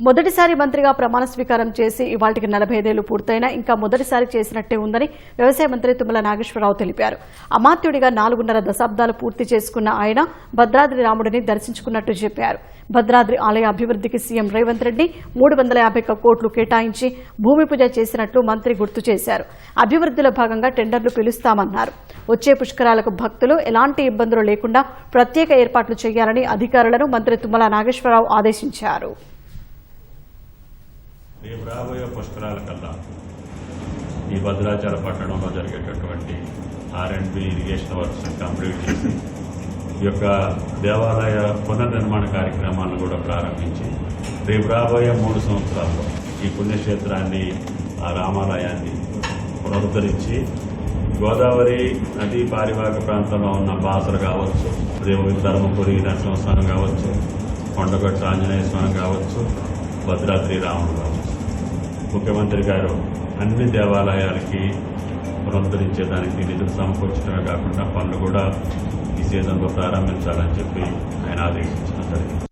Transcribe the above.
మొదటిసారి మంత్రిగా ప్రమాణ స్వీకారం చేసి ఇవాళకి 45 ఏళ్లు పూర్తయినా ఇంకా మొదటిసారి చేసినట్టే ఉందని వ్యవసాయ మంత్రి తుమ్మల నాగేశ్వరరావు తెలిపారు. అమాత్యుడిగా 4.5 దశాబ్దాలు పూర్తి చేసుకున్న ఆయన భద్రాద్రి రాముడిని దర్శించుకున్నట్టు చెప్పారు. భద్రాద్రి ఆలయ అభివృద్ధికి సీఎం రేవంత్ రెడ్డి 351 కోట్లు కేటాయించి భూమి పూజ చేసినట్లు మంత్రి గుర్తు చేశారు. అభివృద్ధిలో భాగంగా టెండర్లు పిలుస్తామన్నారు. వచ్చే పుష్కరాలకు భక్తులు ఎలాంటి ఇబ్బందులు లేకుండా ప్రత్యేక ఏర్పాట్లు చేయాలని అధికారులను మంత్రి తుమ్మల నాగేశ్వరరావు ఆదేశించారు. రేపు రాబోయే పుష్కరాల కల్లా ఈ భద్రాచల పట్టణంలో జరిగేటటువంటి R&B ఇరిగేషన్ వర్క్స్ కంప్లీట్ చేసి ఈ యొక్క దేవాలయ పునర్నిర్మాణ కార్యక్రమాలను కూడా ప్రారంభించి రేపు రాబోయే 3 సంవత్సరాల్లో ఈ పుణ్యక్షేత్రాన్ని ఆ రామాలయాన్ని పునరుద్ధరించి గోదావరి నదీ పారివాహక ప్రాంతంలో ఉన్న బాసలు కావచ్చు, ధర్మపురి నరసింహస్వామి కావచ్చు, కొండగట్టు ఆంజనేయ స్వామి కావచ్చు, భద్రాద్రి రాముడు కావచ్చు. ముఖ్యమంత్రి గారు అన్ని దేవాలయాలకి పునరుద్ధరించేదానికి నిధులు సమకూర్చడమే కాకుండా పనులు కూడా ఈ సీజన్లో ప్రారంభించాలని చెప్పి ఆయన ఆదేశించడం జరిగింది.